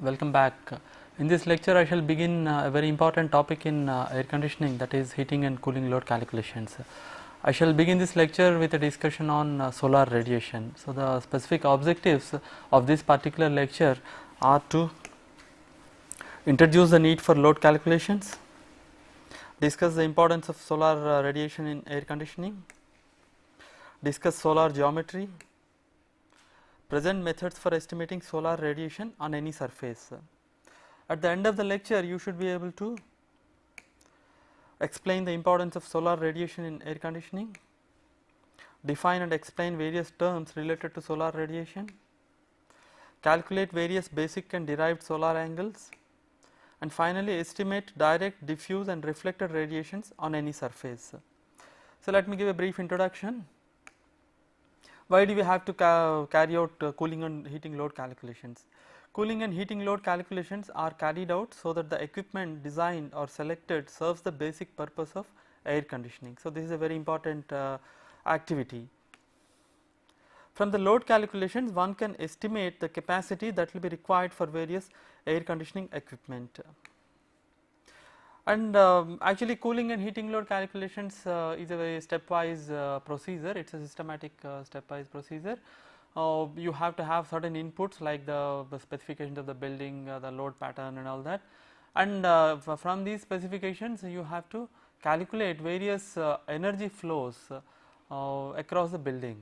Welcome back. In this lecture I shall begin a very important topic in air conditioning, that is heating and cooling load calculations. I shall begin this lecture with a discussion on solar radiation. So, the specific objectives of this particular lecture are to introduce the need for load calculations, discuss the importance of solar radiation in air conditioning, discuss solar geometry, present methods for estimating solar radiation on any surface. At the end of the lecture you should be able to explain the importance of solar radiation in air conditioning, define and explain various terms related to solar radiation, calculate various basic and derived solar angles, and finally estimate direct, diffuse and reflected radiations on any surface. So, let me give a brief introduction. Why do we have to carry out cooling and heating load calculations? Cooling and heating load calculations are carried out so that the equipment designed or selected serves the basic purpose of air conditioning. So, this is a very important activity. From the load calculations one can estimate the capacity that will be required for various air conditioning equipment. And actually cooling and heating load calculations is a very stepwise procedure. It is a systematic stepwise procedure. You have to have certain inputs like the specifications of the building, the load pattern and all that, and from these specifications you have to calculate various energy flows across the building.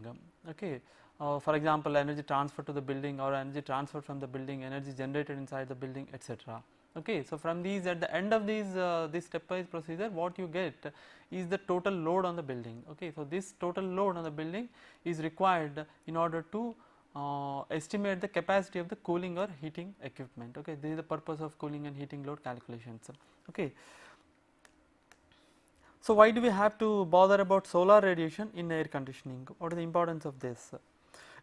Okay. For example, energy transfer to the building or energy transfer from the building, energy generated inside the building, etc. Okay. So, from these, at the end of these this stepwise procedure, what you get is the total load on the building. Okay. So, this total load on the building is required in order to estimate the capacity of the cooling or heating equipment. Okay. This is the purpose of cooling and heating load calculations. Okay. So, why do we have to bother about solar radiation in air conditioning? What is the importance of this?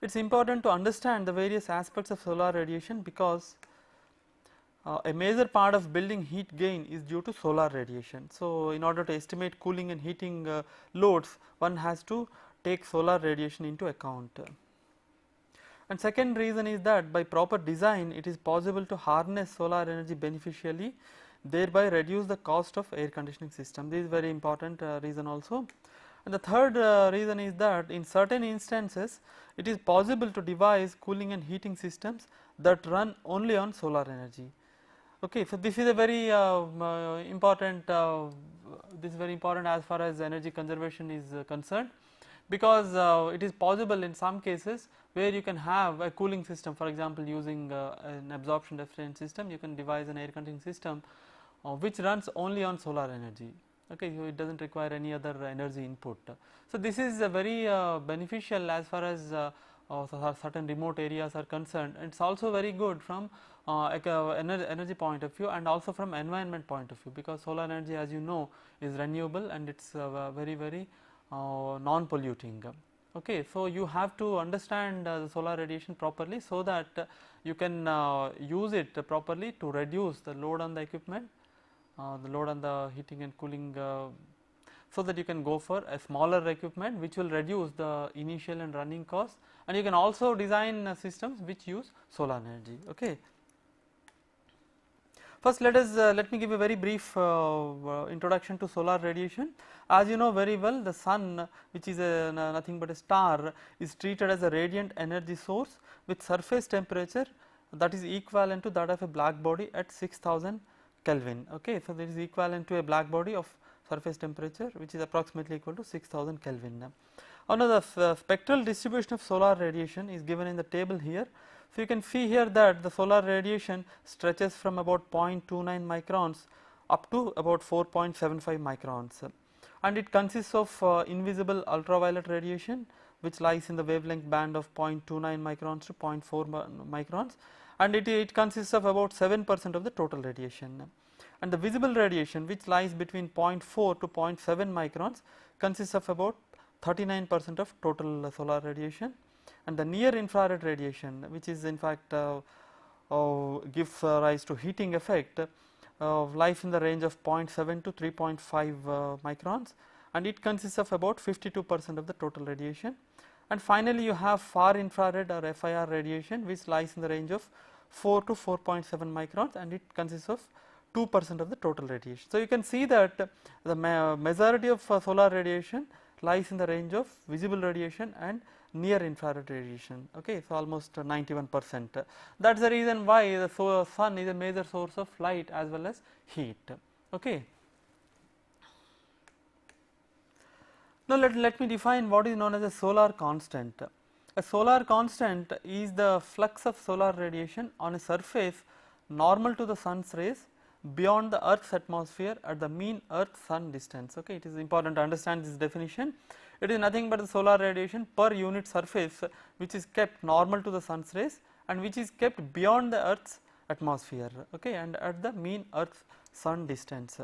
It is important to understand the various aspects of solar radiation because a major part of building heat gain is due to solar radiation. So, in order to estimate cooling and heating loads, one has to take solar radiation into account. And second reason is that by proper design it is possible to harness solar energy beneficially, thereby reduce the cost of air conditioning system. This is very important reason also. And the third reason is that in certain instances it is possible to devise cooling and heating systems that run only on solar energy. Okay, so this is a very important. This is very important as far as energy conservation is concerned, because it is possible in some cases where you can have a cooling system. For example, using an absorption deficient system, you can devise an air conditioning system which runs only on solar energy. Okay, so it does not require any other energy input. So, this is very beneficial as far as certain remote areas are concerned. It is also very good from energy point of view and also from environment point of view, because solar energy, as you know, is renewable and it is very non-polluting. Okay, so you have to understand the solar radiation properly so that you can use it properly to reduce the load on the equipment, the load on the heating and cooling, so that you can go for a smaller equipment which will reduce the initial and running costs, and you can also design systems which use solar energy. Okay. First, let me give a very brief introduction to solar radiation. As you know very well, the sun, which is nothing but a star, is treated as a radiant energy source with surface temperature that is equivalent to that of a black body at 6000 Kelvin. Okay, so this is equivalent to a black body of surface temperature which is approximately equal to 6000 Kelvin. Now, the spectral distribution of solar radiation is given in the table here. So, you can see here that the solar radiation stretches from about 0.29 microns up to about 4.75 microns, and it consists of invisible ultraviolet radiation which lies in the wavelength band of 0.29 microns to 0.4 microns, and it consists of about 7% of the total radiation. And the visible radiation, which lies between 0.4 to 0.7 microns, consists of about 39% of total solar radiation, and the near infrared radiation, which is in fact gives rise to heating effect, lies in the range of 0.7 to 3.5 microns, and it consists of about 52% of the total radiation. And finally, you have far infrared or FIR radiation which lies in the range of 4 to 4.7 microns, and it consists of 2% of the total radiation. So, you can see that the majority of solar radiation lies in the range of visible radiation and near infrared radiation. Okay, so almost 91%. That is the reason why the sun is a major source of light as well as heat. Okay. Now, let me define what is known as a solar constant. A solar constant is the flux of solar radiation on a surface normal to the sun's rays beyond the earth's atmosphere at the mean earth sun distance. Okay, it is important to understand this definition. It is nothing but the solar radiation per unit surface which is kept normal to the sun's rays and which is kept beyond the earth's atmosphere, okay, and at the mean earth sun distance.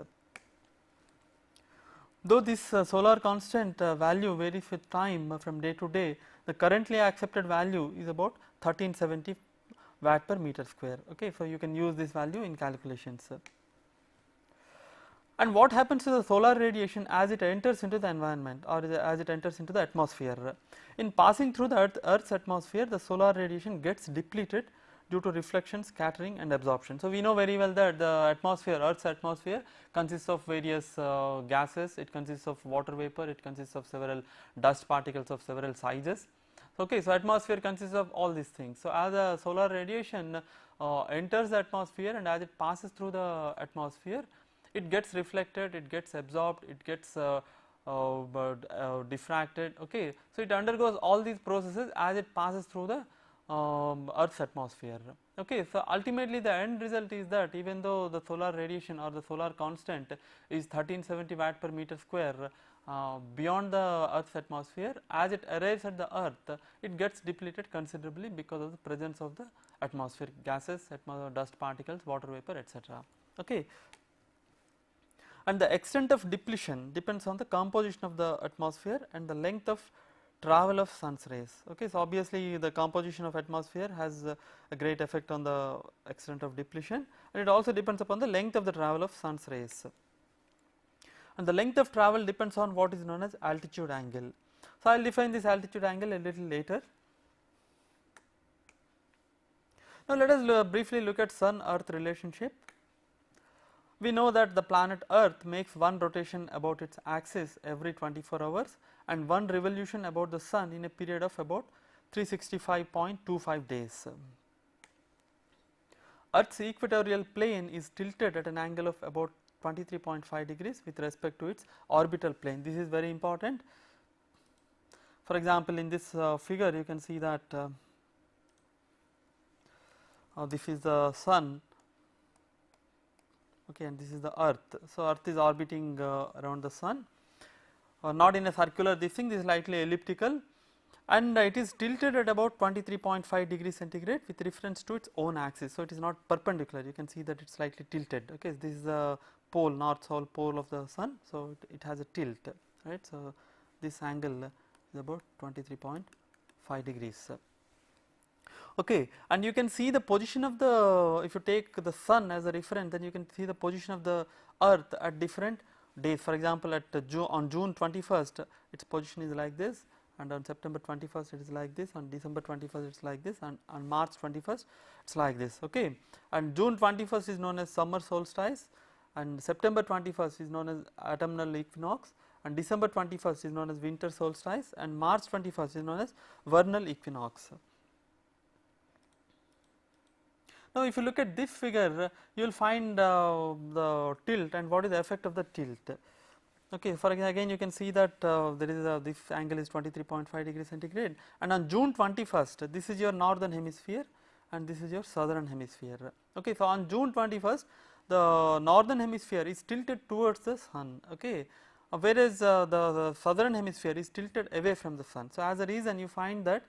Though this solar constant value varies with time from day to day, the currently accepted value is about 1370 watt per meter square. Okay, so you can use this value in calculations. And what happens to the solar radiation as it enters into the environment or as it enters into the atmosphere? In passing through the Earth's atmosphere, the solar radiation gets depleted due to reflection, scattering and absorption. So, we know very well that the atmosphere, Earth's atmosphere consists of various gases, it consists of water vapor, it consists of several dust particles of several sizes. Okay, so atmosphere consists of all these things. So, as the solar radiation enters the atmosphere and as it passes through the atmosphere, it gets reflected, it gets absorbed, it gets diffracted. Okay, so it undergoes all these processes as it passes through the Earth's atmosphere. Okay, so ultimately the end result is that even though the solar radiation or the solar constant is 1370 watt per meter square beyond the Earth's atmosphere, as it arrives at the Earth, it gets depleted considerably because of the presence of the atmospheric gases, dust particles, water vapor, etc. Okay. And the extent of depletion depends on the composition of the atmosphere and the length of travel of sun's rays. Okay, so obviously the composition of atmosphere has a great effect on the extent of depletion, and it also depends upon the length of the travel of sun's rays. And the length of travel depends on what is known as altitude angle. So, I will define this altitude angle a little later. Now, let us briefly look at Sun Earth relationship. We know that the planet Earth makes one rotation about its axis every 24 hours and one revolution about the Sun in a period of about 365.25 days. Earth's equatorial plane is tilted at an angle of about 23.5 degrees with respect to its orbital plane. This is very important. For example, in this figure you can see that this is the Sun, okay, and this is the Earth. So, Earth is orbiting around the Sun, not in a circular this thing, this is slightly elliptical, and it is tilted at about 23.5 degrees centigrade with reference to its own axis. So, it is not perpendicular, you can see that it is slightly tilted. Okay, this is the pole, north south pole of the Sun. So, it has a tilt, right. So, this angle is about 23.5 degrees. Okay, and you can see the position of the, if you take the Sun as a reference, then you can see the position of the Earth at different days. For example, at on June 21st its position is like this, and on September 21st it is like this, on December 21st it is like this, and on March 21st it is like this. Okay, and June 21st is known as summer solstice, and September 21st is known as autumnal equinox, and December 21st is known as winter solstice, and March 21st is known as vernal equinox. Now, if you look at this figure, you will find the tilt and what is the effect of the tilt. Okay, for again you can see that there is this angle is 23.5 degrees centigrade, and on June 21st this is your northern hemisphere and this is your southern hemisphere. Okay, so on June 21st the northern hemisphere is tilted towards the Sun, okay, whereas the southern hemisphere is tilted away from the Sun. So, as a reason you find that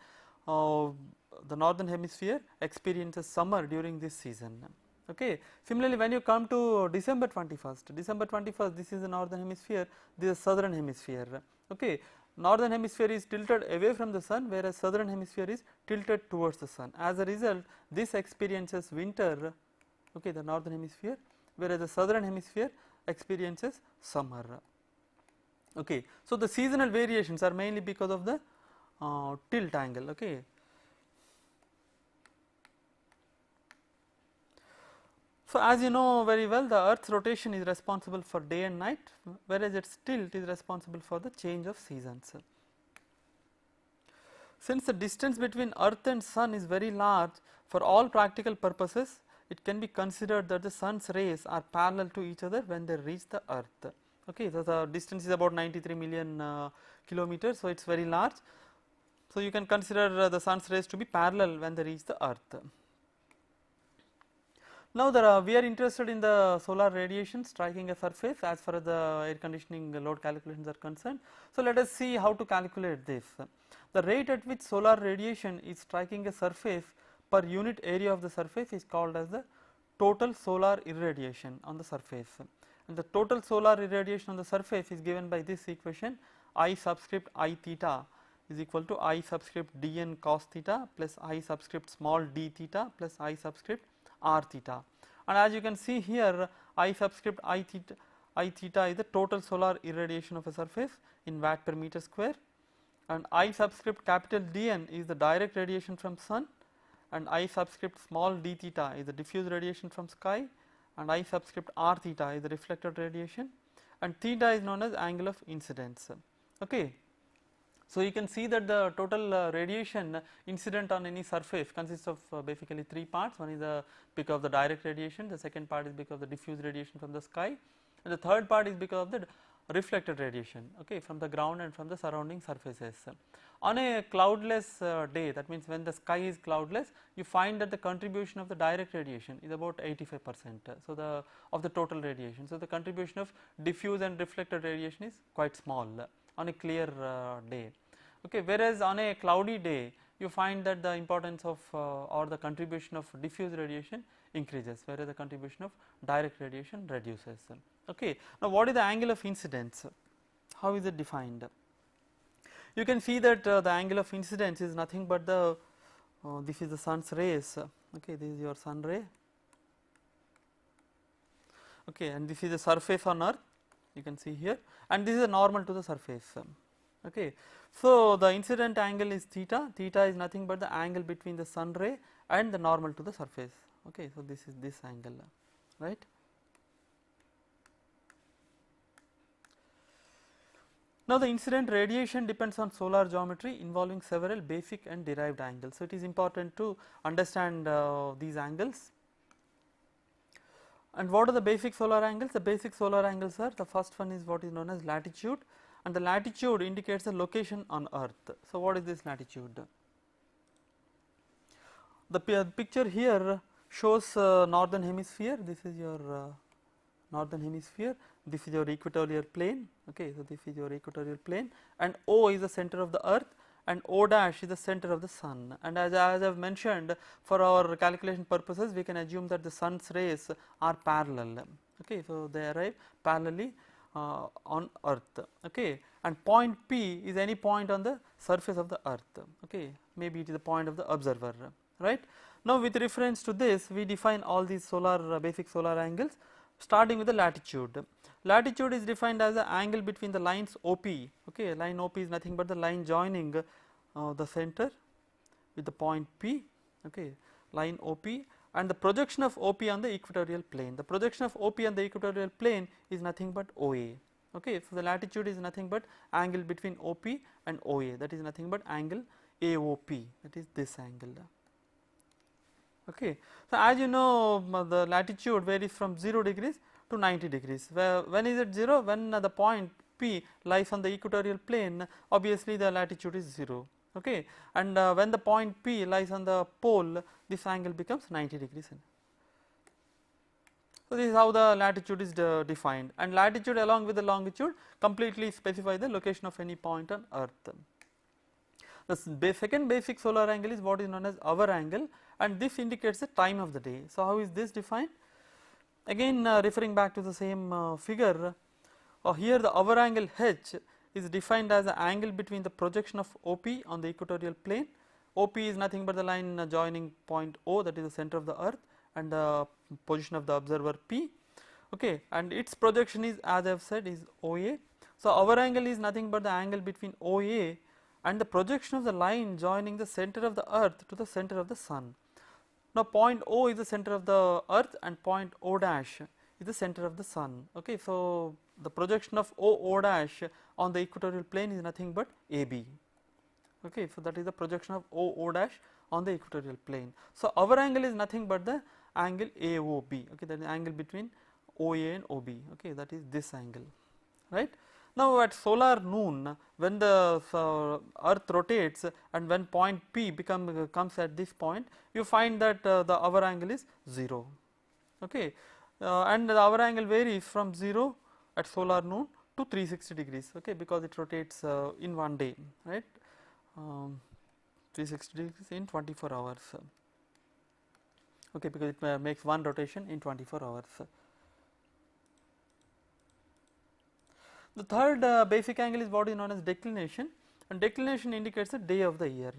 the northern hemisphere experiences summer during this season. Okay. Similarly, when you come to December 21st, this is the northern hemisphere, this is southern hemisphere. Okay. Northern hemisphere is tilted away from the Sun, whereas southern hemisphere is tilted towards the Sun. As a result, this experiences winter, okay, the northern hemisphere, whereas the southern hemisphere experiences summer. Okay. So, the seasonal variations are mainly because of the tilt angle. Okay. So, as you know very well, the Earth's rotation is responsible for day and night, whereas its tilt is responsible for the change of seasons. Since the distance between Earth and Sun is very large, for all practical purposes, it can be considered that the Sun's rays are parallel to each other when they reach the Earth. Okay, so the distance is about 93 million kilometers, so it is very large. So, you can consider the Sun's rays to be parallel when they reach the Earth. Now, we are interested in the solar radiation striking a surface as far as the air conditioning load calculations are concerned. So, let us see how to calculate this. The rate at which solar radiation is striking a surface per unit area of the surface is called as the total solar irradiation on the surface, and the total solar irradiation on the surface is given by this equation: I subscript I theta is equal to I subscript dn cos theta plus I subscript small d theta plus I subscript r theta. And as you can see here, I subscript I theta is the total solar irradiation of a surface in watt per meter square, and I subscript capital Dn is the direct radiation from sun, and I subscript small d theta is the diffuse radiation from sky, and I subscript r theta is the reflected radiation, and theta is known as angle of incidence. Okay. So, you can see that the total radiation incident on any surface consists of basically three parts. One is because of the direct radiation, the second part is because of the diffuse radiation from the sky, and the third part is because of the reflected radiation, okay, from the ground and from the surrounding surfaces. On a cloudless day, that means when the sky is cloudless, you find that the contribution of the direct radiation is about 85%. So, of the total radiation. So, the contribution of diffuse and reflected radiation is quite small on a clear day, okay, whereas on a cloudy day you find that the importance of or the contribution of diffuse radiation increases, whereas the contribution of direct radiation reduces. Okay. Now, what is the angle of incidence? How is it defined? You can see that the angle of incidence is nothing but the this is the sun's rays, okay, this is your sun ray, okay, and this is the surface on earth, you can see here, and this is a normal to the surface. Okay. So, the incident angle is theta, theta is nothing but the angle between the sun ray and the normal to the surface. Okay. So, this is this angle, right. Now, the incident radiation depends on solar geometry involving several basic and derived angles. So, it is important to understand these angles. And what are the basic solar angles? The basic solar angles are, the first one is what is known as latitude, and the latitude indicates the location on earth. So, what is this latitude? The picture here shows northern hemisphere, this is your northern hemisphere, this is your equatorial plane, okay, so this is your equatorial plane, and O is the center of the earth, and O dash is the center of the sun, and as I have mentioned, for our calculation purposes we can assume that the sun's rays are parallel, okay, so they arrive parallelly on earth, okay, and point P is any point on the surface of the earth, okay, maybe it is the point of the observer, right. Now, with reference to this, we define all these solar basic solar angles, starting with the latitude. Latitude is defined as the angle between the lines OP, okay, line OP is nothing but the line joining the center with the point P, okay, line OP, and the projection of OP on the equatorial plane. The projection of OP on the equatorial plane is nothing but OA, okay. So, the latitude is nothing but angle between OP and OA, that is nothing but angle AOP, that is this angle. Okay. So, as you know, the latitude varies from 0 degrees to 90 degrees. When is it 0? When the point P lies on the equatorial plane, obviously the latitude is 0, okay, and when the point P lies on the pole, this angle becomes 90 degrees. So, this is how the latitude is defined, and latitude along with the longitude completely specify the location of any point on earth. The second basic solar angle is what is known as hour angle, and this indicates the time of the day. So, how is this defined? Again referring back to the same figure, here the hour angle H is defined as the angle between the projection of OP on the equatorial plane. OP is nothing but the line joining point O, that is the center of the earth, and the position of the observer P, okay, and its projection is, as I have said, is OA. So, hour angle is nothing but the angle between OA and the projection of the line joining the center of the earth to the center of the sun. Now point O is the center of the earth and point O dash is the center of the sun. Okay, so the projection of O dash on the equatorial plane is nothing but AB. Okay, so that is the projection of O dash on the equatorial plane. So our angle is nothing but the angle AOB. Okay, that is the angle between OA and OB. Okay, that is this angle, right. Now at solar noon, when the earth rotates and when point P comes at this point, you find that the hour angle is 0. Okay, and the hour angle varies from 0 at solar noon to 360 degrees. Okay, because it rotates in one day, right. 360 degrees in 24 hours. Okay, because it makes one rotation in 24 hours. The third basic angle is what is known as declination, and declination indicates the day of the year.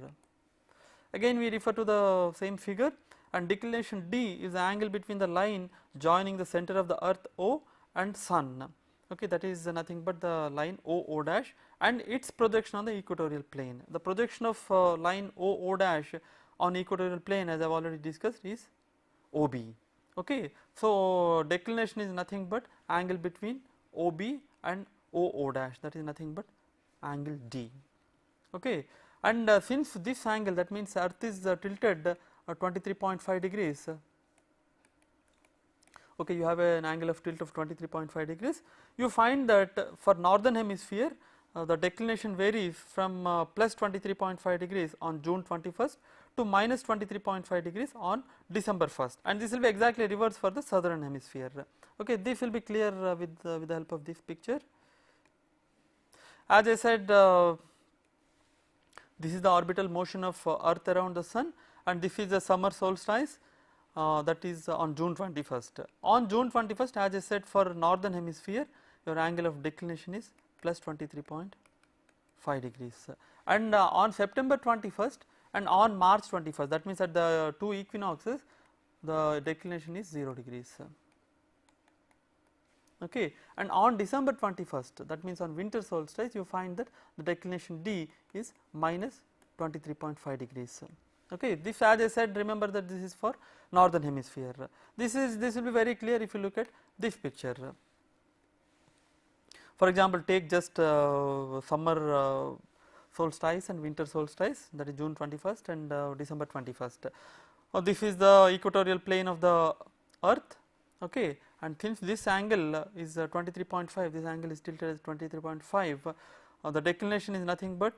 Again we refer to the same figure, and declination D is the angle between the line joining the center of the earth O and sun. Okay, that is nothing but the line O dash and its projection on the equatorial plane. The projection of line O dash on equatorial plane, as I have already discussed, is OB. Okay, so declination is nothing but angle between OB and O dash, that is nothing but angle D. Okay, and since this angle, that means earth is tilted 23.5 degrees. Okay, you have an angle of tilt of 23.5 degrees. You find that for northern hemisphere the declination varies from plus 23.5 degrees on June 21st to minus 23.5 degrees on December 1st, and this will be exactly reverse for the southern hemisphere. Okay, this will be clear with the help of this picture. As I said, this is the orbital motion of earth around the sun, and this is the summer solstice, that is on June 21st. On June 21st, as I said, for northern hemisphere your angle of declination is plus 23.5 degrees, and on September 21st and on March 21st, that means at the two equinoxes the declination is 0 degrees. Okay, and on December 21st, that means on winter solstice, you find that the declination D is minus 23.5 degrees. Okay, this, as I said, remember that this is for northern hemisphere. This will be very clear if you look at this picture. For example, take just summer solstice and winter solstice, that is June 21st and December 21st. This is the equatorial plane of the earth. Okay, and since this angle is 23.5, this angle is tilted as 23.5, the declination is nothing but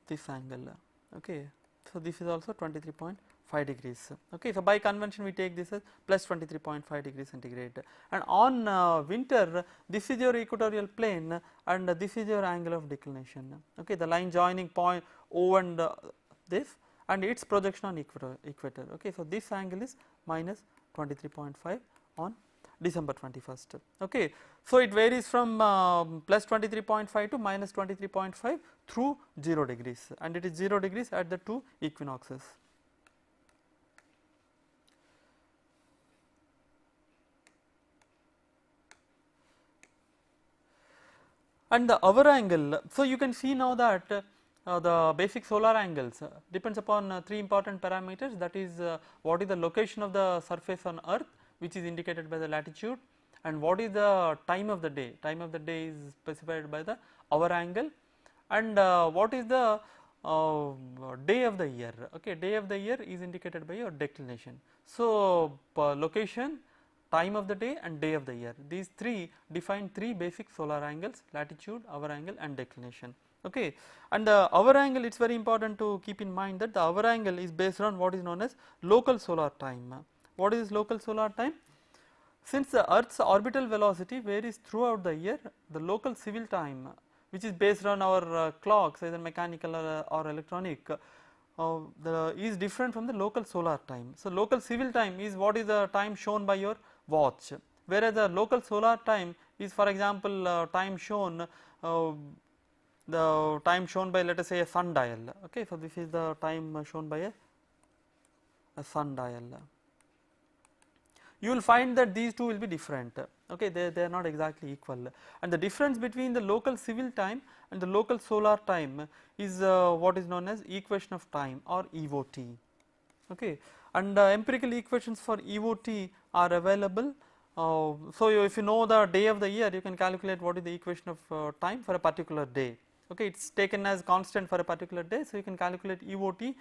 this angle. Okay, so this is also 23.5 degrees. Okay, so by convention we take this as plus 23.5 degrees centigrade, and on winter this is your equatorial plane and this is your angle of declination. Okay, the line joining point O and this and its projection on equator. Okay, so this angle is minus 23.5 on December 21st. Okay, so it varies from plus 23.5 to minus 23.5 through 0 degrees, and it is 0 degrees at the two equinoxes. And the hour angle, so you can see now that the basic solar angles depends upon three important parameters, that is what is the location of the surface on earth, which is indicated by the latitude, and what is the time of the day. Time of the day is specified by the hour angle, and what is the day of the year. Okay, day of the year is indicated by your declination. So location, time of the day and day of the year, these three define three basic solar angles: latitude, hour angle and declination. Okay, and the hour angle, it is very important to keep in mind that the hour angle is based on what is known as local solar time. What is local solar time? Since the earth's orbital velocity varies throughout the year, the local civil time, which is based on our clocks, either mechanical or electronic, is different from the local solar time. So local civil time is what is the time shown by your watch, whereas the local solar time is, for example, time shown by, let us say, a sundial. Okay, so this is the time shown by a sundial. You will find that these two will be different. Okay, they are not exactly equal, and the difference between the local civil time and the local solar time is what is known as equation of time, or EOT. Okay, and empirical equations for EOT are available. So if you know the day of the year, you can calculate what is the equation of time for a particular day. Okay, it's taken as constant for a particular day, so you can calculate EOT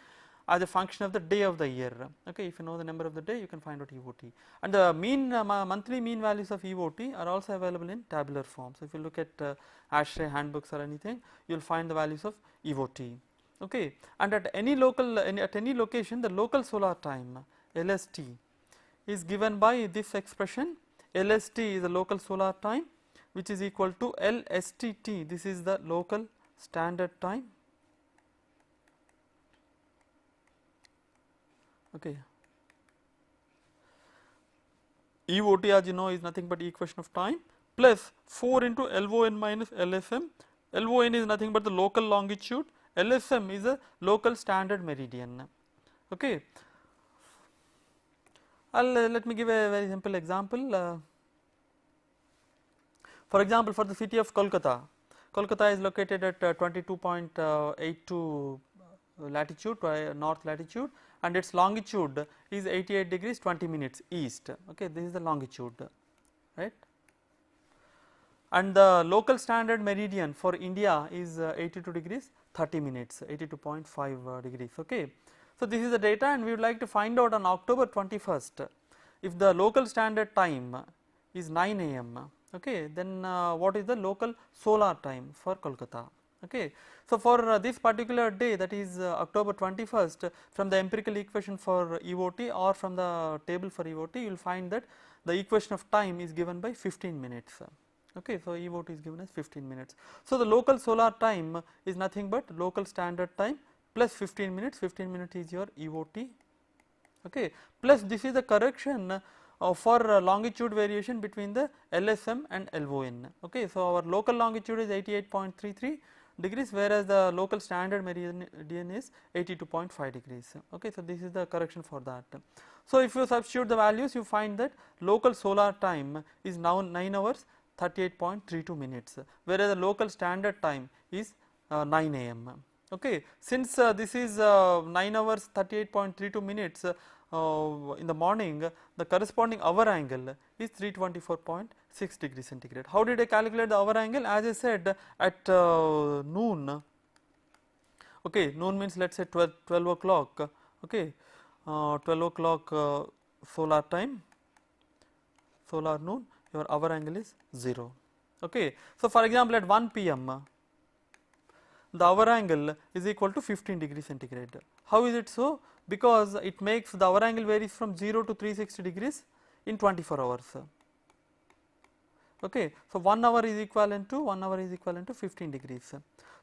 as a function of the day of the year. Okay, if you know the number of the day, you can find out EOT, and the mean monthly mean values of EOT are also available in tabular form. So if you look at Ashrae handbooks or anything, you will find the values of EOT. Okay, and at any location, the local solar time LST is given by this expression. LST is the local solar time, which is equal to LSTT. This is the local standard time. Okay. EOT, as you know, is nothing but equation of time plus 4 into LON minus LSM. LON is nothing but the local longitude. LSM is a local standard meridian. Okay. Let me give a very simple example. For example, for the city of Kolkata, Kolkata is located at 22.82 latitude, north latitude, and its longitude is 88 degrees 20 minutes east. Okay, this is the longitude, right? And the local standard meridian for India is 82 degrees 30 minutes, 82.5 degrees. Okay, so this is the data, and we would like to find out on October 21st if the local standard time is 9 a.m. Okay, then what is the local solar time for Kolkata? Okay, so for this particular day, that is October 21st, from the empirical equation for EOT or from the table for EOT, you will find that the equation of time is given by 15 minutes. Okay, so EOT is given as 15 minutes. So the local solar time is nothing but local standard time plus 15 minutes. 15 minutes is your EOT. Okay, plus this is the correction for longitude variation between the LSM and LON. Okay, so our local longitude is 88.33 degrees, whereas the local standard meridian is 82.5 degrees. Okay, so this is the correction for that. So if you substitute the values, you find that local solar time is now 9 hours 38.32 minutes, whereas the local standard time is 9 a.m. Okay, since this is 9 hours 38.32 minutes in the morning, the corresponding hour angle is 324.6 degrees centigrade. How did I calculate the hour angle? As I said, at noon, okay, noon means let us say 12 o'clock, okay, 12 o'clock solar time, solar noon, your hour angle is 0. Okay. So for example, at 1 p.m. the hour angle is equal to 15 degrees centigrade. How is it so? Because it makes the hour angle varies from 0 to 360 degrees in 24 hours. Okay. So 1 hour is equivalent to 15 degrees.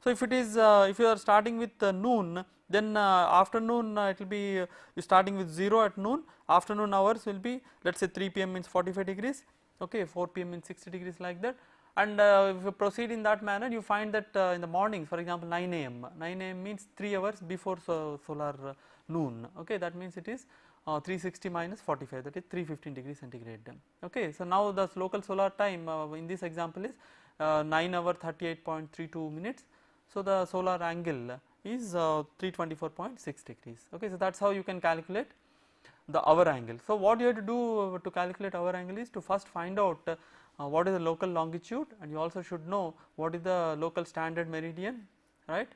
So if it is if you are starting with noon, then afternoon it will be you starting with 0 at noon. Afternoon hours will be, let us say 3 p.m. means 45 degrees. Okay, 4 p.m. means 60 degrees, like that. And if you proceed in that manner, you find that in the morning, for example 9 a.m. 9 a.m. means 3 hours before solar noon. Okay, that means it is 360 minus 45, that is 315 degrees centigrade. Okay, so now the local solar time in this example is 9 hour 38.32 minutes. So the solar angle is 324.6 degrees. Okay, so that's how you can calculate the hour angle. So what you have to do to calculate hour angle is to first find out what is the local longitude, and you also should know what is the local standard meridian, right?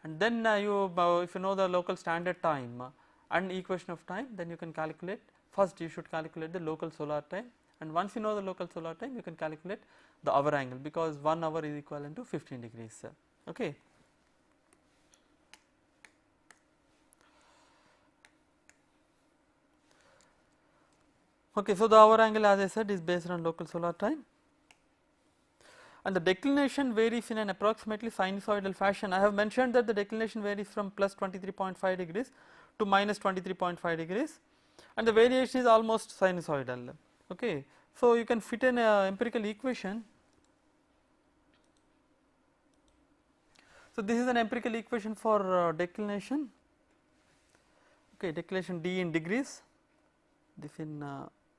And then you if you know the local standard time and equation of time, then you can calculate, first you should calculate the local solar time, and once you know the local solar time, you can calculate the hour angle, because 1 hour is equivalent to 15 degrees. Okay. Okay, so the hour angle, as I said, is based on local solar time, and the declination varies in an approximately sinusoidal fashion. I have mentioned that the declination varies from plus 23.5 degrees to minus 23.5 degrees, and the variation is almost sinusoidal. Okay, so you can fit in an empirical equation. So this is an empirical equation for declination. Okay, declination d in degrees, this in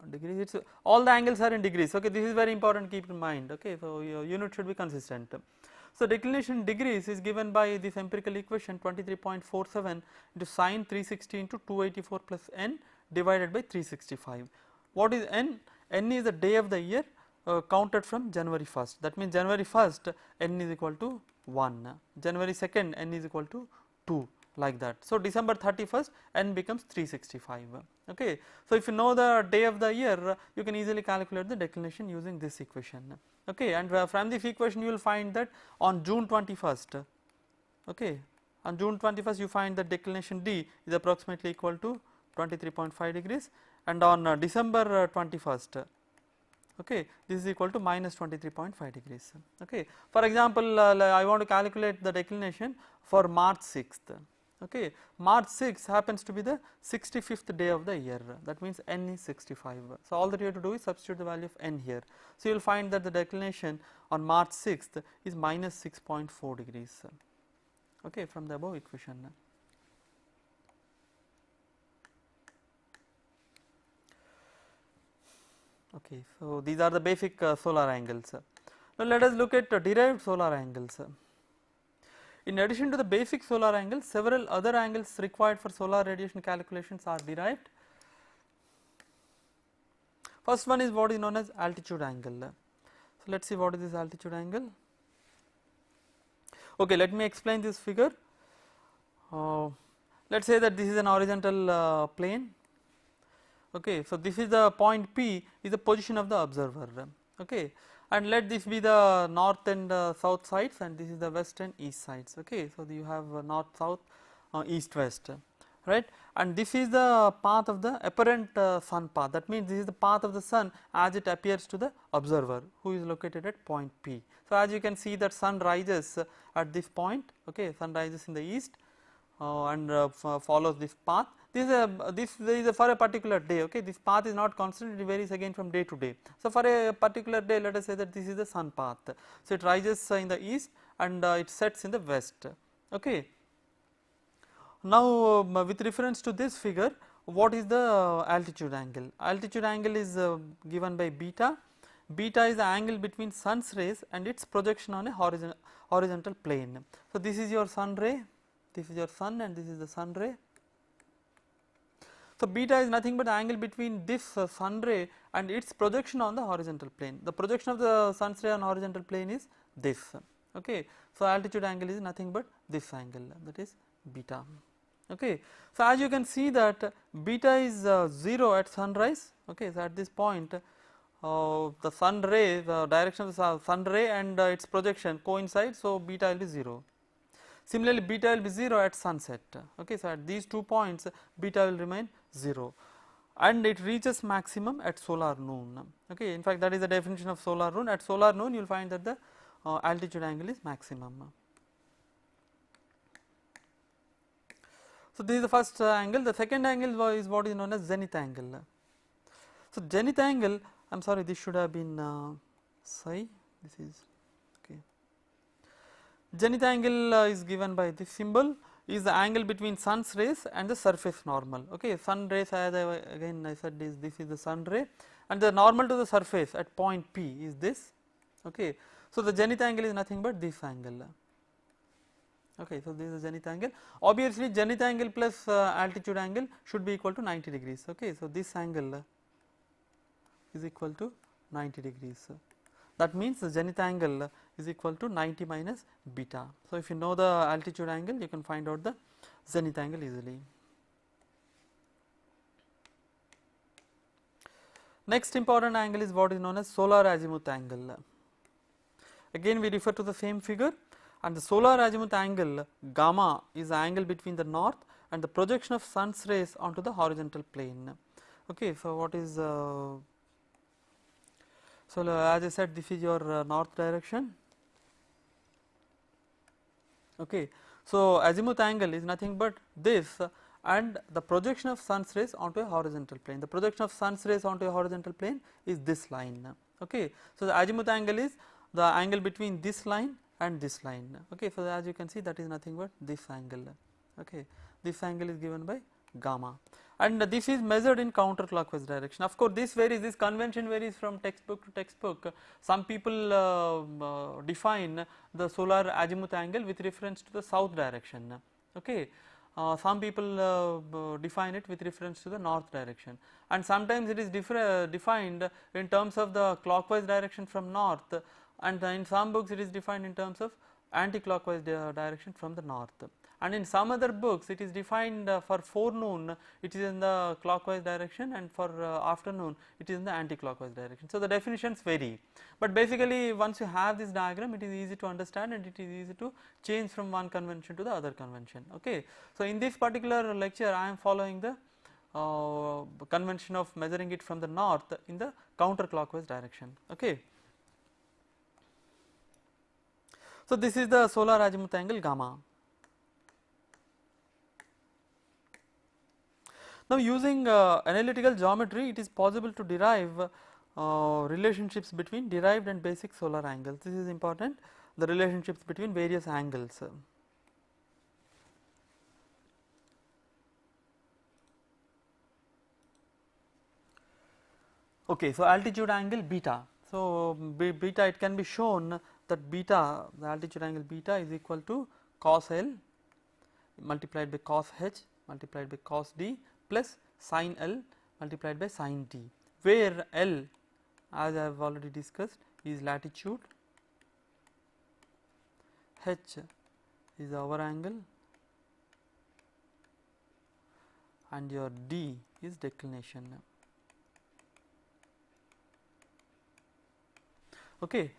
degrees, it's all the angles are in degrees. Okay, this is very important, keep in mind. Okay, so your unit should be consistent. So declination in degrees is given by this empirical equation 23.47 into sine 360 into 284 plus n divided by 365. What is n? N is the day of the year counted from January 1st. That means January 1st n is equal to 1, January 2nd n is equal to 2, like that. So, December 31st n becomes 365. Okay. So, if you know the day of the year, you can easily calculate the declination using this equation. Okay. And from this equation you will find that on June 21st, okay, on June 21st you find that declination D is approximately equal to 23.5 degrees, and on December 21st, okay, this is equal to minus 23.5 degrees. Okay. For example, I want to calculate the declination for March 6th. Okay. March 6th happens to be the 65th day of the year, that means n is 65. So, all that you have to do is substitute the value of n here. So, you will find that the declination on March 6th is minus 6.4 degrees, okay, from the above equation. Okay, so these are the basic solar angles. Now, let us look at derived solar angles. In addition to the basic solar angles, several other angles required for solar radiation calculations are derived. First one is what is known as altitude angle. So, let us see what is this altitude angle. Okay, let me explain this figure. Let us say that this is an horizontal plane. Okay, so this is the point P is the position of the observer, okay, and let this be the north and south sides, and this is the west and east sides. Okay, so you have north, south, east, west, right, and this is the path of the apparent sun path. That means this is the path of the sun as it appears to the observer who is located at point P. So, as you can see that sun rises at this point. Okay, sun rises in the east and follows this path. This is for a particular day. Okay, this path is not constant; it varies again from day to day. So, for a particular day, let us say that this is the sun path. So, it rises in the east and it sets in the west. Okay. Now, with reference to this figure, what is the altitude angle? Altitude angle is given by beta. Beta is the angle between sun's rays and its projection on a horizontal plane. So, this is your sun ray, this is your sun, and this is the sun ray. So, beta is nothing but the angle between this sun ray and its projection on the horizontal plane. The projection of the sun's ray on horizontal plane is this. Okay. So, altitude angle is nothing but this angle, that is beta. Okay. So, as you can see that beta is 0 at sunrise. Okay. So, at this point the sun ray, the direction of the sun ray and its projection coincide. So, beta will be 0. Similarly, beta will be 0 at sunset. Okay. So, at these 2 points beta will remain 0 and it reaches maximum at solar noon. Okay. In fact, that is the definition of solar noon. At solar noon you will find that the altitude angle is maximum. So, this is the first angle. The second angle is what is known as zenith angle. So, zenith angle, I am sorry, this should have been psi, this is okay. Zenith angle is given by this symbol, is the angle between sun's rays and the surface normal. Okay, sun rays, as again I said, this is the sun ray, and the normal to the surface at point P is this. Okay, so the zenith angle is nothing but this angle. Okay, so this is the zenith angle. Obviously, zenith angle plus altitude angle should be equal to 90 degrees. Okay, so this angle is equal to 90 degrees. That means the zenith angle is equal to 90 minus beta. So, if you know the altitude angle, you can find out the zenith angle easily. Next important angle is what is known as solar azimuth angle. Again we refer to the same figure, and the solar azimuth angle gamma is the angle between the north and the projection of sun's rays onto the horizontal plane. Okay, so what is so as I said, this is your north direction. Okay, so azimuth angle is nothing but this and the projection of sun's rays onto a horizontal plane. The projection of sun's rays onto a horizontal plane is this line. Okay, so the azimuth angle is the angle between this line and this line. Okay, so as you can see, that is nothing but this angle. Okay, this angle is given by gamma, and this is measured in counterclockwise direction. Of course, this varies, this convention varies from textbook to textbook. Some define the solar azimuth angle with reference to the south direction. Okay, some people define it with reference to the north direction, and sometimes it is defined in terms of the clockwise direction from north, and in some books it is defined in terms of anti-clockwise direction from the north, and in some other books it is defined for forenoon it is in the clockwise direction, and for afternoon it is in the anti-clockwise direction. So, the definitions vary, but basically once you have this diagram it is easy to understand and it is easy to change from one convention to the other convention. Okay. So, in this particular lecture I am following the convention of measuring it from the north in the counterclockwise direction. Okay. So, this is the solar azimuth angle gamma. Now, using analytical geometry, it is possible to derive relationships between derived and basic solar angles. This is important, the relationships between various angles. Okay, so altitude angle beta. So, beta, it can be shown that beta, the altitude angle beta is equal to cos L multiplied by cos H multiplied by cos D plus sin L multiplied by sin D, where L, as I have already discussed, is latitude, H is hour angle, and your D is declination. Okay.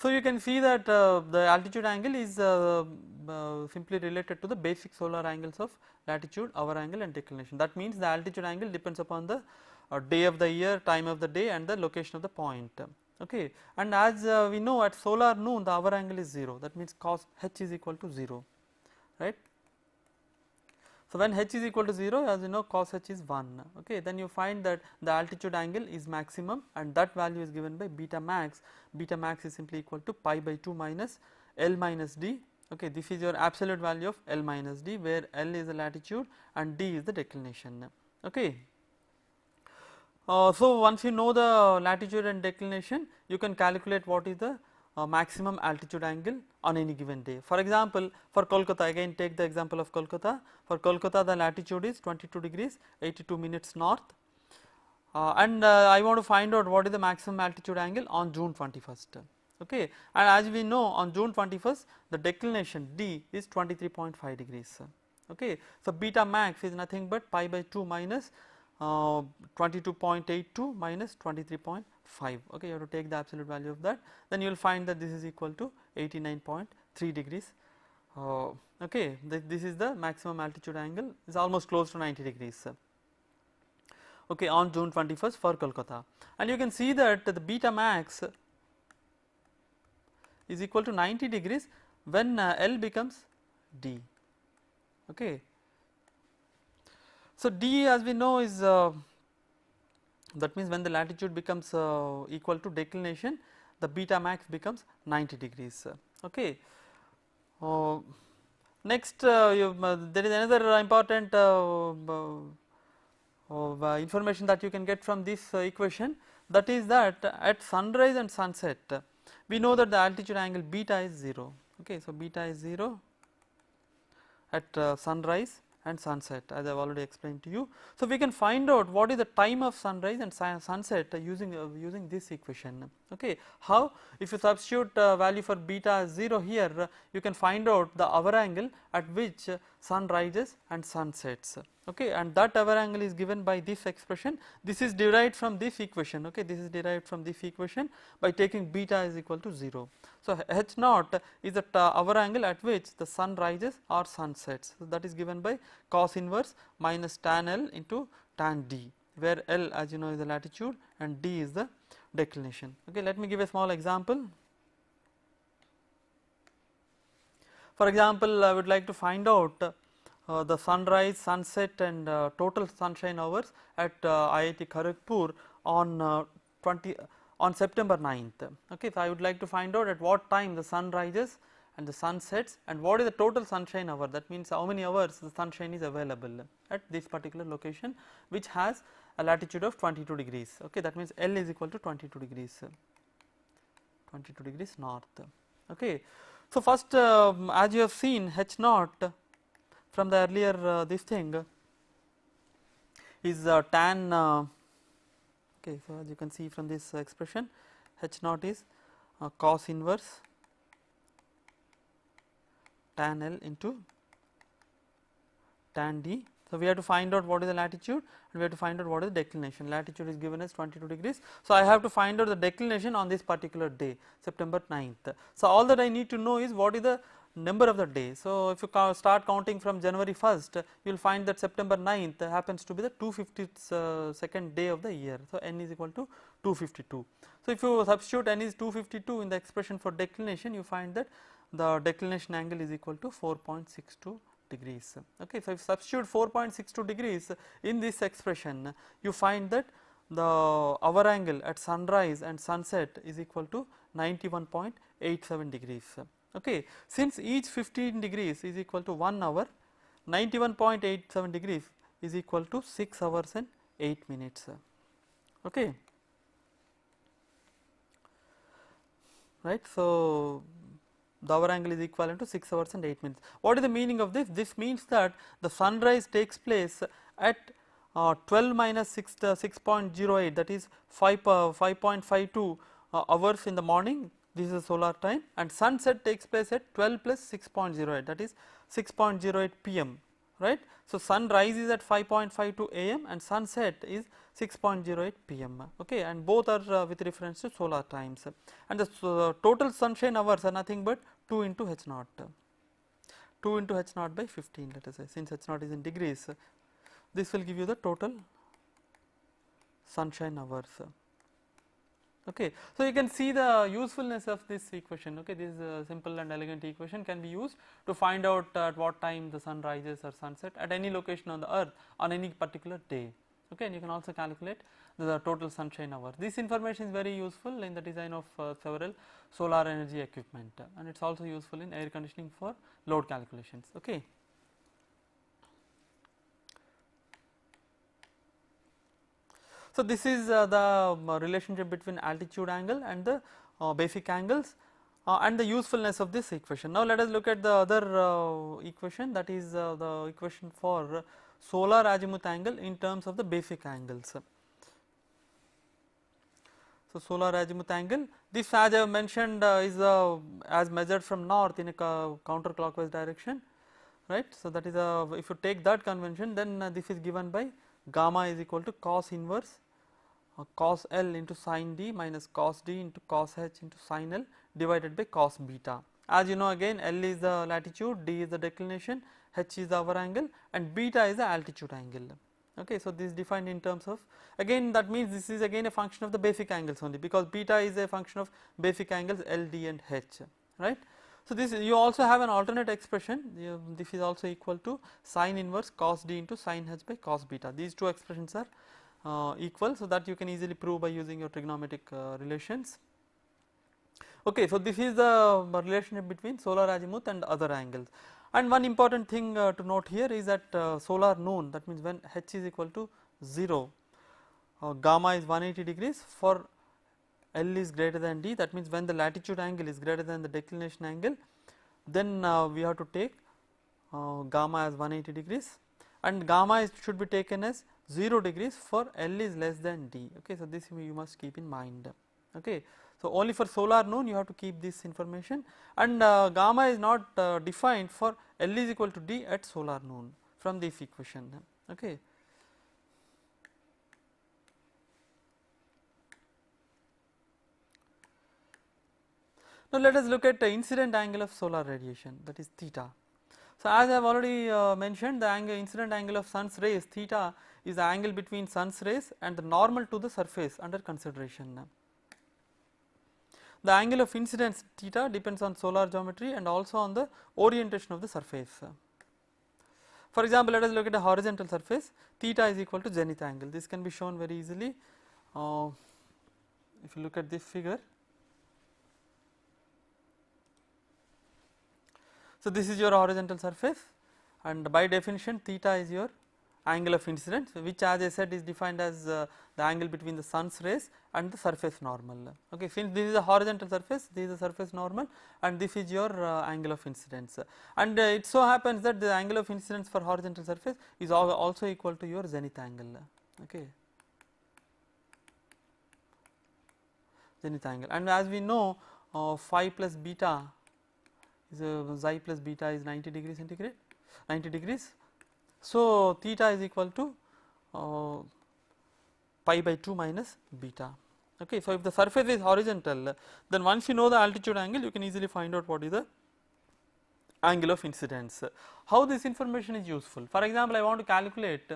So, you can see that the altitude angle is simply related to the basic solar angles of latitude, hour angle and declination. That means, the altitude angle depends upon the day of the year, time of the day and the location of the point. Okay. And as we know, at solar noon the hour angle is 0, that means cos H is equal to 0, right. So, when H is equal to 0, as you know, cos H is 1. Okay. Then you find that the altitude angle is maximum and that value is given by beta max. Beta max is simply equal to pi by 2 minus L minus D. Okay. This is your absolute value of L minus D, where L is the latitude and D is the declination. Okay. So, once you know the latitude and declination, you can calculate what is the maximum altitude angle on any given day. For example, for Kolkata, again take the example of Kolkata. For Kolkata, the latitude is 22 degrees 82 minutes north, and I want to find out what is the maximum altitude angle on June 21st. Okay. And as we know, on June 21st the declination D is 23.5 degrees. Okay. So, beta max is nothing but pi by 2 minus 22.82 minus 23.5. Okay, you have to take the absolute value of that, then you will find that this is equal to 89.3 degrees. Okay, this is the maximum altitude angle, is almost close to 90 degrees. Okay, on June 21st for Kolkata, and you can see that the beta max is equal to 90 degrees when L becomes D. Okay. So, D, as we know, is that means when the latitude becomes equal to declination, the beta max becomes 90 degrees. Okay. Next, there is another important information that you can get from this equation, that is that at sunrise and sunset we know that the altitude angle beta is 0. Okay. So, beta is 0 at sunrise and sunset, as I have already explained to you. So, we can find out what is the time of sunrise and sunset using this equation. Okay. How? If you substitute value for beta as 0 here, you can find out the hour angle at which sun rises and sun sets. Okay. And that hour angle is given by this expression. This is derived from this equation. Okay. This is derived from this equation by taking beta is equal to 0. So, H naught is the hour angle at which the sun rises or sun sets. So, that is given by cos inverse minus tan L into tan D, where L, as you know, is the latitude and D is the declination. Okay. Let me give a small example. For example, I would like to find out the sunrise, sunset and total sunshine hours at IIT Kharagpur on September 9th. Okay. So, I would like to find out at what time the sun rises and the sun sets and what is the total sunshine hour, that means how many hours the sunshine is available at this particular location, which has a latitude of 22 degrees. Okay. That means L is equal to 22 degrees north. Okay. So, first as you have seen, H naught from the earlier this thing is tan okay. So, as you can see from this expression, H naught is cos inverse tan L into tan D. So, we have to find out what is the latitude and we have to find out what is the declination. Latitude is given as 22 degrees. So, I have to find out the declination on this particular day, September 9th. So, all that I need to know is what is the number of the day. So, if you start counting from January 1st, you will find that September 9th happens to be the 252nd day of the year. So, n is equal to 252. So, if you substitute n is 252 in the expression for declination, you find that the declination angle is equal to 4.62 degrees. Okay. So, if you substitute 4.62 degrees in this expression, you find that the hour angle at sunrise and sunset is equal to 91.87 degrees. Okay. Since each 15 degrees is equal to 1 hour, 91.87 degrees is equal to 6 hours and 8 minutes. Okay. Right. So, the hour angle is equivalent to 6 hours and 8 minutes. What is the meaning of this? This means that the sunrise takes place at 12 minus 6.08, that is 5.52 hours in the morning, this is the solar time, and sunset takes place at 12 plus 6.08, that is 6.08 pm, right. So, sunrise is at 5.52 am and sunset is 6.08 pm, okay, and both are with reference to solar times, and the total sunshine hours are nothing but 2 into H naught, 2 into H naught by 15, let us say, since H naught is in degrees, this will give you the total sunshine hours. Okay. So, you can see the usefulness of this equation. Okay. This simple and elegant equation can be used to find out at what time the sun rises or sunset at any location on the earth on any particular day. Okay. And you can also calculate the total sunshine hour. This information is very useful in the design of several solar energy equipment, and it is also useful in air conditioning for load calculations. Okay. So, this is the relationship between altitude angle and the basic angles and the usefulness of this equation. Now, let us look at the other equation, that is the equation for solar azimuth angle in terms of the basic angles. So, solar azimuth angle, this as I have mentioned is as measured from north in a counterclockwise direction, right. So, that is if you take that convention, then this is given by gamma is equal to cos inverse cos L into sin D minus cos D into cos H into sin L divided by cos beta. As you know, again L is the latitude, D is the declination, H is the hour angle and beta is the altitude angle. Okay. So, this is defined in terms of, again that means this is again a function of the basic angles only, because beta is a function of basic angles L, D and H, right. So, this you also have an alternate expression, this is also equal to sin inverse cos D into sin H by cos beta. These two expressions are equal, so that you can easily prove by using your trigonometric relations. Okay, so this is the relationship between solar azimuth and other angles. And one important thing to note here is that solar noon, that means when H is equal to 0, gamma is 180 degrees, for L is greater than D, that means when the latitude angle is greater than the declination angle, then we have to take gamma as 180 degrees, and gamma should be taken as 0 degrees for L is less than D. Okay. So, this you must keep in mind. Okay. So, only for solar noon you have to keep this information, and gamma is not defined for L is equal to D at solar noon from this equation. Okay. Now, let us look at the incident angle of solar radiation, that is theta. So, as I have already mentioned, the incident angle of sun's rays theta is the angle between sun's rays and the normal to the surface under consideration. The angle of incidence theta depends on solar geometry and also on the orientation of the surface. For example, let us look at a horizontal surface, theta is equal to zenith angle. This can be shown very easily if you look at this figure. So, this is your horizontal surface, and by definition theta is your angle of incidence, which as I said is defined as the angle between the sun's rays and the surface normal. Okay, since this is a horizontal surface, this is a surface normal, and this is your angle of incidence. And it so happens that the angle of incidence for horizontal surface is also equal to your zenith angle. Okay, zenith angle, and as we know, phi plus beta is xi plus beta is 90 degrees centigrade, 90 degrees. So, theta is equal to pi by 2 minus beta. Okay. So, if the surface is horizontal, then once you know the altitude angle, you can easily find out what is the angle of incidence. How this information is useful? For example, I want to calculate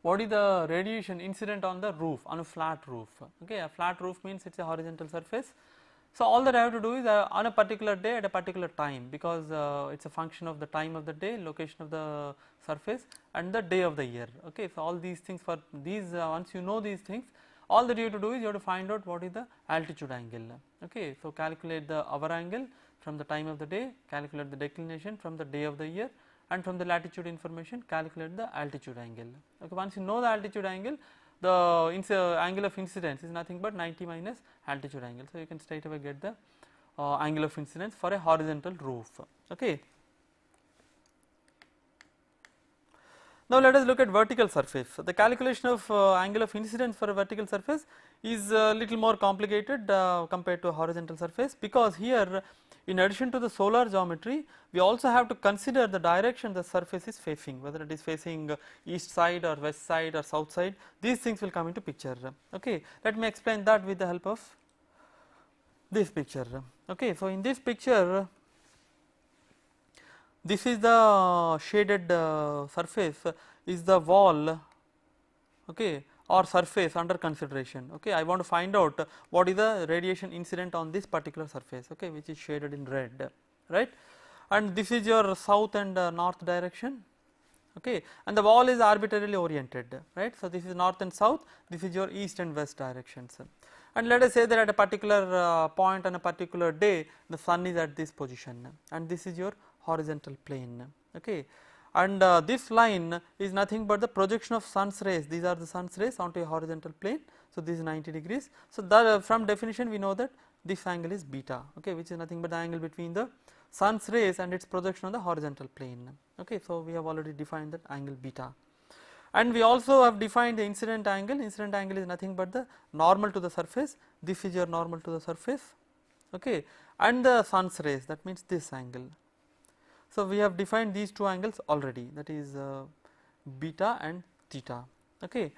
what is the radiation incident on the roof, on a flat roof. Okay, a flat roof means it is a horizontal surface. So, all that I have to do is on a particular day at a particular time, because it is a function of the time of the day, location of the surface and the day of the year. Okay. So, all these things, for these once you know these things, all that you have to do is you have to find out what is the altitude angle. Okay. So, calculate the hour angle from the time of the day, calculate the declination from the day of the year, and from the latitude information calculate the altitude angle. Okay. Once you know the altitude angle, the angle of incidence is nothing but 90 minus altitude angle. So, you can straight away get the angle of incidence for a horizontal roof. Okay. Now, let us look at vertical surface. The calculation of angle of incidence for a vertical surface is a little more complicated compared to a horizontal surface, because here, in addition to the solar geometry, we also have to consider the direction the surface is facing, whether it is facing east side or west side or south side. These things will come into picture. Okay. Let me explain that with the help of this picture. Okay. So, in this picture, this is the shaded surface, is the wall, okay, or surface under consideration. Okay. I want to find out what is the radiation incident on this particular surface, okay, which is shaded in red, right, and this is your south and north direction, okay, and the wall is arbitrarily oriented, right. So, this is north and south, this is your east and west directions, and let us say that at a particular point on a particular day, the sun is at this position, and this is your horizontal plane. Okay. And this line is nothing but the projection of sun's rays, these are the sun's rays onto a horizontal plane. So, this is 90 degrees. So, that from definition we know that this angle is beta, okay, which is nothing but the angle between the sun's rays and its projection on the horizontal plane. Okay. So, we have already defined that angle beta, and we also have defined the incident angle. Incident angle is nothing but the normal to the surface, this is your normal to the surface, okay, and the sun's rays, that means this angle. So, we have defined these two angles already, that is beta and theta, okay.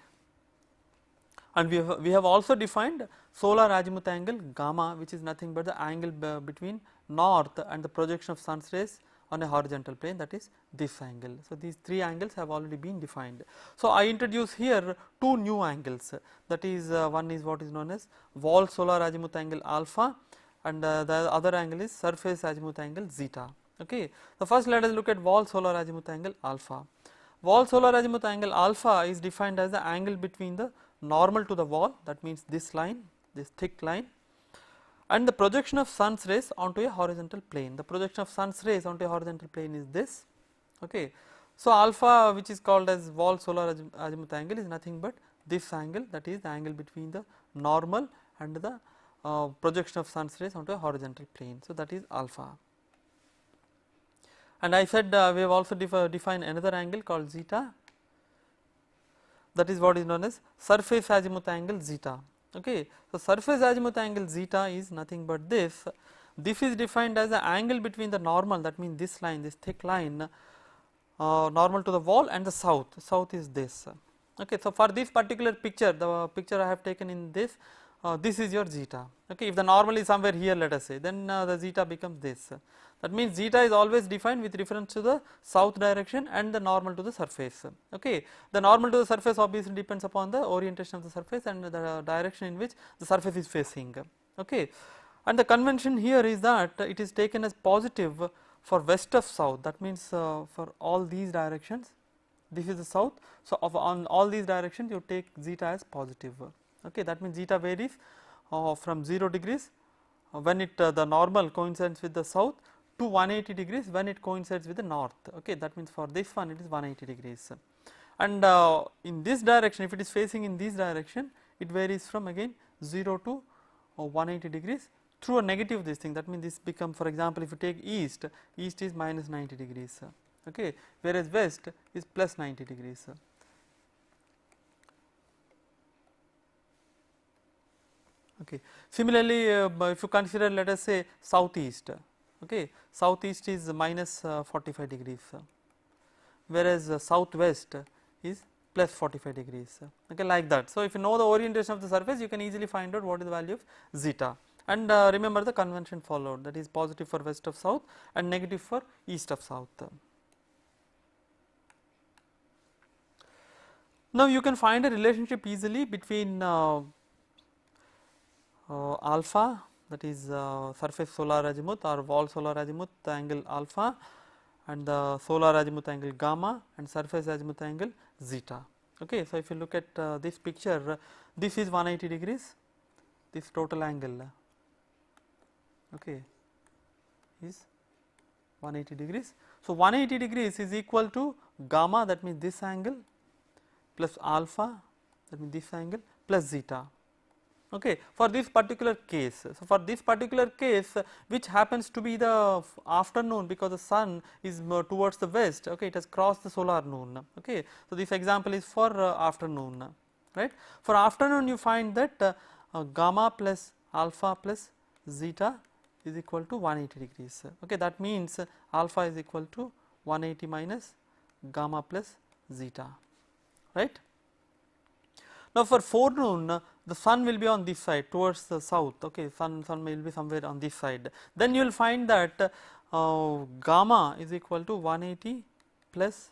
And we have also defined solar azimuth angle gamma, which is nothing but the angle between north and the projection of sun's rays on a horizontal plane, that is this angle. So, these three angles have already been defined. So, I introduce here two new angles, that is one is what is known as wall solar azimuth angle alpha, and the other angle is surface azimuth angle zeta. Okay. So, first let us look at wall solar azimuth angle alpha. Wall solar azimuth angle alpha is defined as the angle between the normal to the wall, that means this line, this thick line, and the projection of sun's rays onto a horizontal plane. The projection of sun's rays onto a horizontal plane is this. Okay. So, alpha, which is called as wall solar azimuth angle, is nothing but this angle, that is the angle between the normal and the projection of sun's rays onto a horizontal plane. So, that is alpha. And I said we have also defined another angle called zeta, that is what is known as surface azimuth angle zeta. Okay. So, surface azimuth angle zeta is nothing but this. This is defined as the angle between the normal, that means this line, this thick line, normal to the wall, and the south. South is this. Okay. So, for this particular picture, the picture I have taken in this, this is your zeta. Okay. If the normal is somewhere here, let us say, then the zeta becomes this. That means zeta is always defined with reference to the south direction and the normal to the surface. Okay. The normal to the surface obviously depends upon the orientation of the surface and the direction in which the surface is facing. Okay. And the convention here is that it is taken as positive for west of south, that means for all these directions, this is the south. So, on all these directions you take zeta as positive. Okay. That means zeta varies from 0 degrees when it the normal coincides with the south to 180 degrees when it coincides with the north. Okay. That means for this one it is 180 degrees. and in this direction, if it is facing in this direction, it varies from again 0 to 180 degrees through a negative this thing. That means this become, for example, if you take east, east is minus 90 degrees, okay, whereas west is plus 90 degrees. Okay. Similarly, if you consider, let us say, southeast, okay, southeast is minus 45 degrees, whereas southwest is plus 45 degrees, okay, like that. So, if you know the orientation of the surface, you can easily find out what is the value of zeta, and remember the convention followed, that is positive for west of south and negative for east of south. Now, you can find a relationship easily between alpha, that is surface solar azimuth or wall solar azimuth angle alpha, and the solar azimuth angle gamma, and surface azimuth angle zeta. Okay. So, if you look at this picture, this is 180 degrees, this total angle, okay, is 180 degrees. So, 180 degrees is equal to gamma, that means this angle, plus alpha, that means this angle, plus zeta. Okay, for this particular case. So, for this particular case, which happens to be the afternoon, because the sun is towards the west, okay, it has crossed the solar noon. Okay. So, this example is for afternoon, right. For afternoon, you find that gamma plus alpha plus zeta is equal to 180 degrees. Okay. That means alpha is equal to 180 minus gamma plus zeta, right. Now, for forenoon, the sun will be on this side towards the south, okay, sun will be somewhere on this side. Then you will find that gamma is equal to 180 plus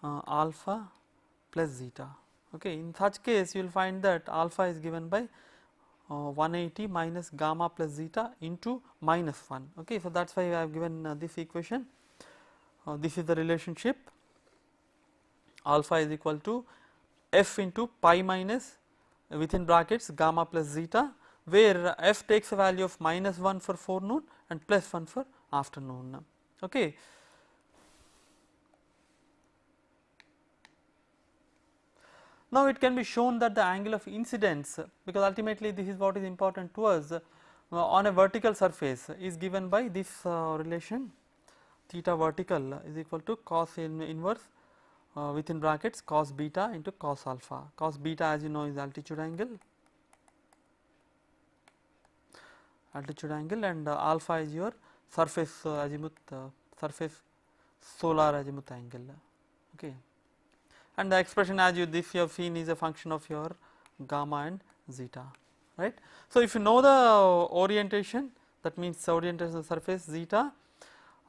alpha plus zeta. Okay. In such case, you will find that alpha is given by 180 minus gamma plus zeta into minus 1. Okay. So, that is why I have given this equation. This is the relationship, alpha is equal to f into pi minus within brackets gamma plus zeta, where f takes a value of minus 1 for forenoon and plus 1 for afternoon. Okay. Now, it can be shown that the angle of incidence, because ultimately this is what is important to us, on a vertical surface is given by this relation, theta vertical is equal to cos inverse within brackets cos beta into cos alpha. Cos beta, as you know, is altitude angle, and alpha is your surface azimuth, surface solar azimuth angle. Okay. And the expression, as you have seen, is a function of your gamma and zeta, right. So, if you know the orientation, that means orientation of the surface zeta,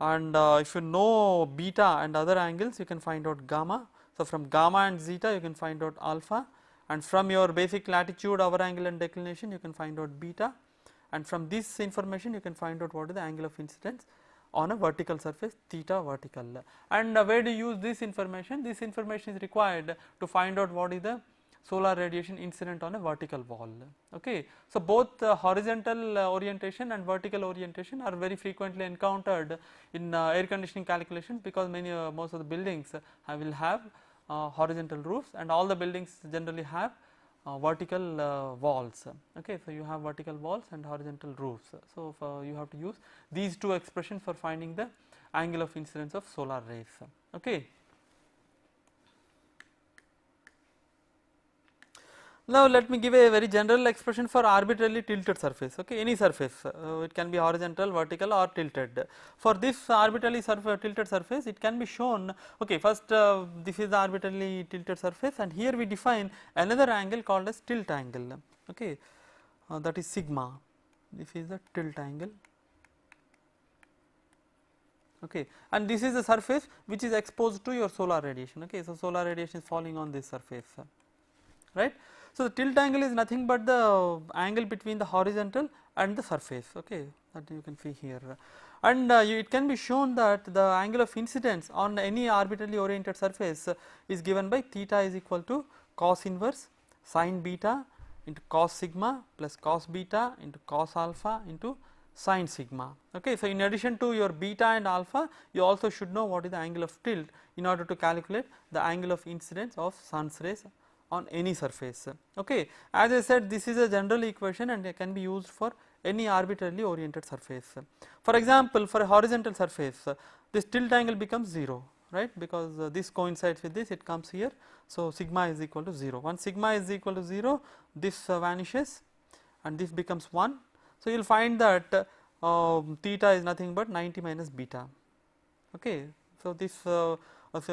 and if you know beta and other angles, you can find out gamma. So, from gamma and zeta you can find out alpha, and from your basic latitude, hour angle and declination, you can find out beta, and from this information you can find out what is the angle of incidence on a vertical surface, theta vertical. And where do you use this information? This information is required to find out what is the solar radiation incident on a vertical wall. Okay. So, both horizontal orientation and vertical orientation are very frequently encountered in air conditioning calculations, because most of the buildings will have horizontal roofs, and all the buildings generally have vertical walls. Okay. So, you have vertical walls and horizontal roofs. So, you have to use these two expressions for finding the angle of incidence of solar rays. Okay. Now, let me give a very general expression for arbitrarily tilted surface, okay, any surface, it can be horizontal, vertical or tilted. For this arbitrarily tilted surface, it can be shown, okay, first this is the arbitrarily tilted surface, and here we define another angle called as tilt angle, okay, that is sigma, this is the tilt angle, okay, and this is the surface which is exposed to your solar radiation, okay. So, solar radiation is falling on this surface, right. So, the tilt angle is nothing but the angle between the horizontal and the surface, okay, that you can see here, and it can be shown that the angle of incidence on any arbitrarily oriented surface is given by theta is equal to cos inverse sin beta into cos sigma plus cos beta into cos alpha into sin sigma. Okay. So, in addition to your beta and alpha, you also should know what is the angle of tilt in order to calculate the angle of incidence of sun's rays on any surface. Okay. As I said, this is a general equation and it can be used for any arbitrarily oriented surface. For example, for a horizontal surface, this tilt angle becomes 0, right, because this coincides with this, it comes here. So, sigma is equal to 0. Once sigma is equal to 0, this vanishes and this becomes 1. So, you will find that theta is nothing but 90 minus beta. Okay. So, this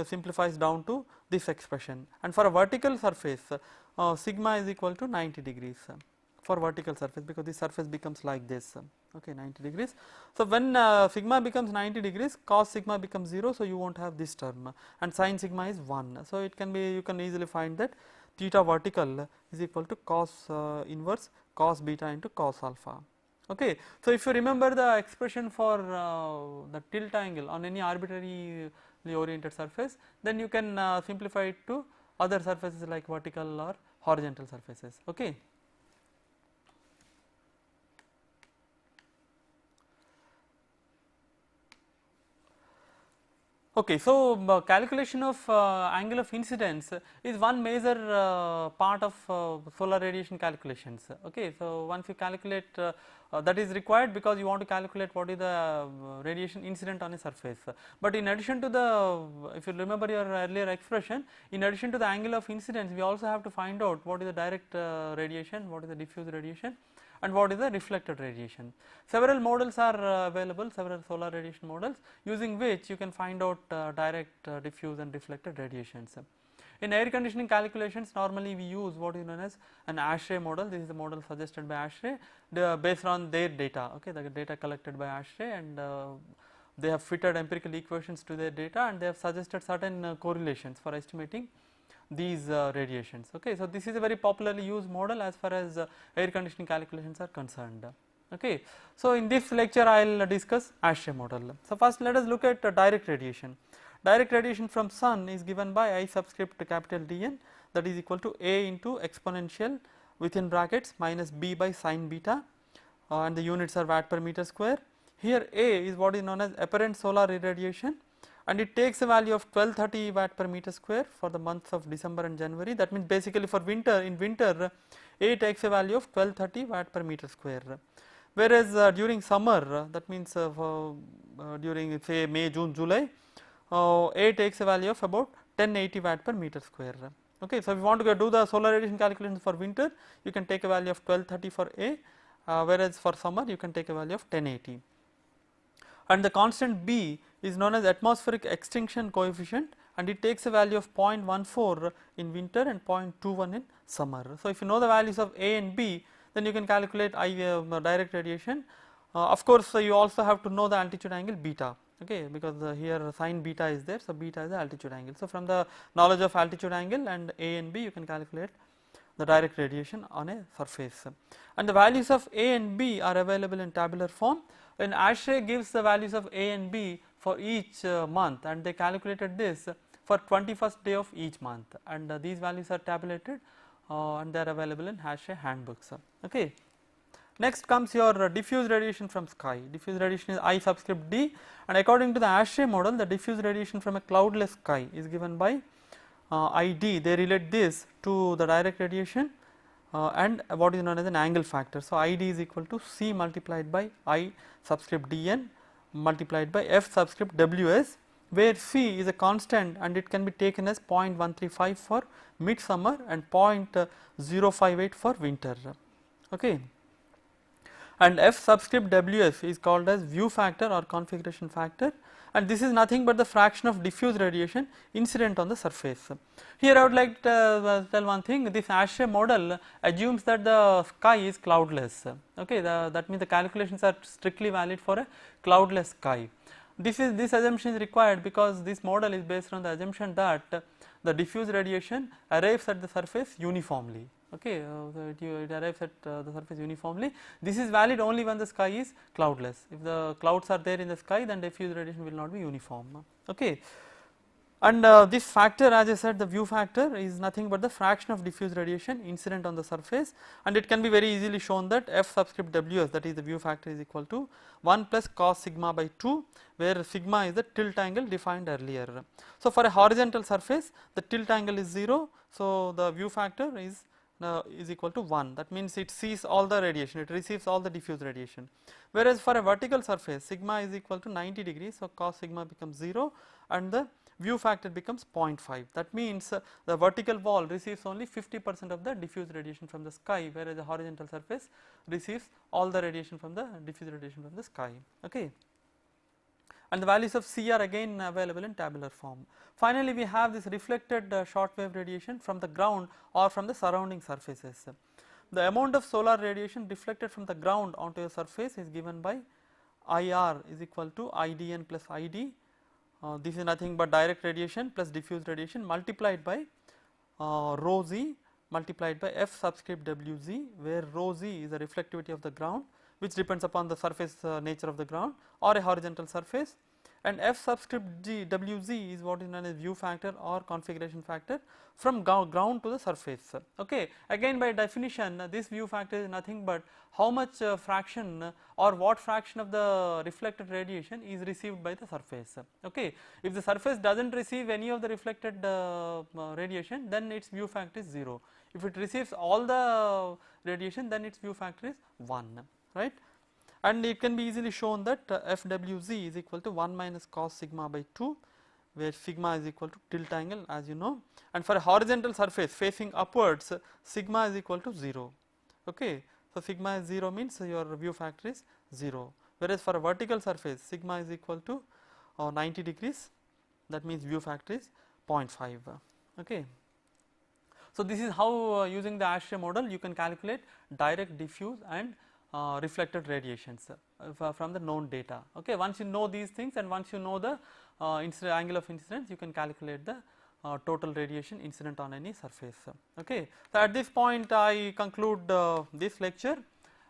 simplifies down to this expression, and for a vertical surface sigma is equal to 90 degrees for vertical surface, because this surface becomes like this, okay, 90 degrees. So, when sigma becomes 90 degrees, cos sigma becomes 0. So, you will not have this term, and sin sigma is 1. So, it can be, you can easily find that theta vertical is equal to cos inverse cos beta into cos alpha. Okay. So, if you remember the expression for the tilt angle on any arbitrarily oriented surface, then you can simplify it to other surfaces like vertical or horizontal surfaces. Okay. Okay, so calculation of angle of incidence is one major part of solar radiation calculations. Okay, so once you calculate that is required because you want to calculate what is the radiation incident on a surface. But in addition to the, if you remember your earlier expression, in addition to the angle of incidence, we also have to find out what is the direct radiation, what is the diffuse radiation, and what is the reflected radiation. Several models are available, several solar radiation models, using which you can find out direct, diffuse and reflected radiations. In air conditioning calculations, normally we use what is known as an Ashrae model. This is the model suggested by Ashrae, based on their data, okay, the data collected by Ashrae, and they have fitted empirical equations to their data, and they have suggested certain correlations for estimating these radiations. Okay. So, this is a very popularly used model as far as air conditioning calculations are concerned. Okay. So, in this lecture I will discuss Ashrae model. So, first let us look at direct radiation. Direct radiation from sun is given by I subscript capital Dn, that is equal to A into exponential within brackets minus B by sin beta, and the units are watt per meter square. Here A is what is known as apparent solar irradiation, and it takes a value of 1230 watt per meter square for the months of December and January. That means basically for winter, in winter A takes a value of 1230 watt per meter square, whereas during summer, that means during say May, June, July, A takes a value of about 1080 watt per meter square. Okay. So, if you want to do the solar radiation calculations for winter, you can take a value of 1230 for A, whereas for summer you can take a value of 1080, and the constant B is known as atmospheric extinction coefficient, and it takes a value of 0.14 in winter and 0.21 in summer. So, if you know the values of A and B, then you can calculate direct radiation. Of course, you also have to know the altitude angle beta, okay, because here sin beta is there. So, beta is the altitude angle. So, from the knowledge of altitude angle and A and B, you can calculate the direct radiation on a surface, and the values of A and B are available in tabular form. When Ashrae gives the values of A and B for each month, and they calculated this for 21st day of each month, and these values are tabulated and they are available in Ashrae handbooks. Okay. Next comes your diffuse radiation from sky. Diffuse radiation is I subscript D, and according to the Ashrae model, the diffuse radiation from a cloudless sky is given by ID. They relate this to the direct radiation and what is known as an angle factor. So, ID is equal to C multiplied by I subscript Dn multiplied by F subscript Ws, where C is a constant and it can be taken as 0.135 for midsummer and 0.058 for winter. Okay. And F subscript Ws is called as view factor or configuration factor, and this is nothing but the fraction of diffuse radiation incident on the surface. Here I would like to tell one thing. This Ashrae model assumes that the sky is cloudless. Okay, that means the calculations are strictly valid for a cloudless sky. This assumption is required because this model is based on the assumption that the diffuse radiation arrives at the surface uniformly. Okay, so it arrives at the surface uniformly. This is valid only when the sky is cloudless. If the clouds are there in the sky, then diffuse radiation will not be uniform. Okay. And this factor, as I said, the view factor is nothing but the fraction of diffuse radiation incident on the surface, and it can be very easily shown that F subscript Ws, that is the view factor, is equal to 1 plus cos sigma by 2, where sigma is the tilt angle defined earlier. So, for a horizontal surface the tilt angle is 0, so the view factor is equal to 1, that means it sees all the radiation, it receives all the diffuse radiation. Whereas for a vertical surface sigma is equal to 90 degrees, so cos sigma becomes 0 and the view factor becomes 0.5, that means the vertical wall receives only 50% of the diffuse radiation from the sky, whereas the horizontal surface receives all the radiation from the diffuse radiation from the sky. Okay. And the values of C are again available in tabular form. Finally, we have this reflected short wave radiation from the ground or from the surrounding surfaces. The amount of solar radiation reflected from the ground onto a surface is given by IR is equal to IDN plus ID. This is nothing but direct radiation plus diffuse radiation multiplied by rho z multiplied by F subscript Wz, where rho z is the reflectivity of the ground, which depends upon the surface nature of the ground or a horizontal surface, and F subscript Wz is what is known as view factor or configuration factor from ground to the surface. Okay. Again, by definition this view factor is nothing but how much fraction or what fraction of the reflected radiation is received by the surface. Okay. If the surface does not receive any of the reflected radiation, then its view factor is 0. If it receives all the radiation, then its view factor is 1, right. And it can be easily shown that Fwz is equal to 1 minus cos sigma by 2, where sigma is equal to tilt angle, as you know, and for a horizontal surface facing upwards sigma is equal to 0. Okay. So, sigma is 0 means your view factor is 0, whereas for a vertical surface sigma is equal to 90 degrees, that means view factor is 0.5. Okay. So, this is how using the Ashrae model you can calculate direct, diffuse and reflected radiations from the known data. Okay. Once you know these things and once you know the angle of incidence, you can calculate the total radiation incident on any surface. Okay. So, at this point I conclude this lecture,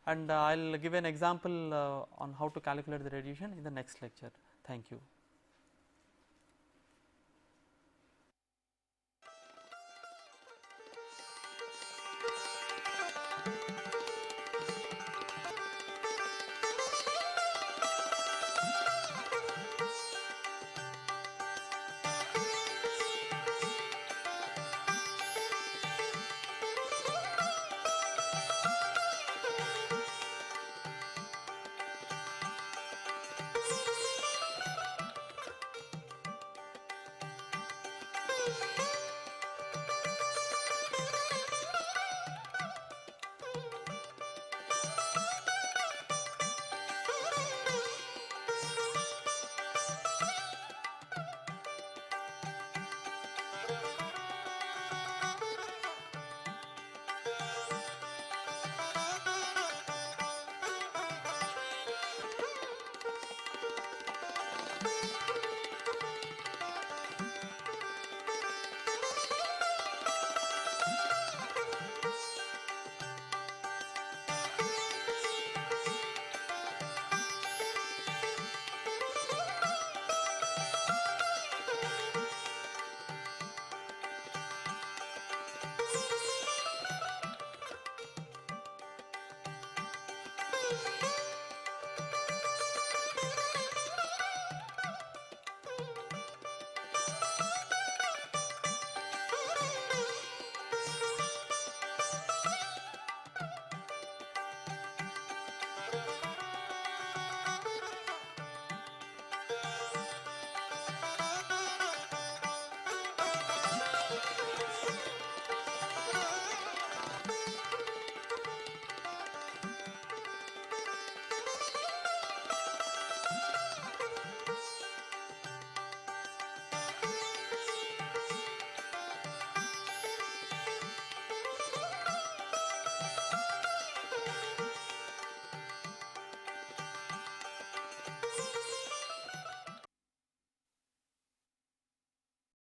and I will give an example on how to calculate the radiation in the next lecture. Thank you.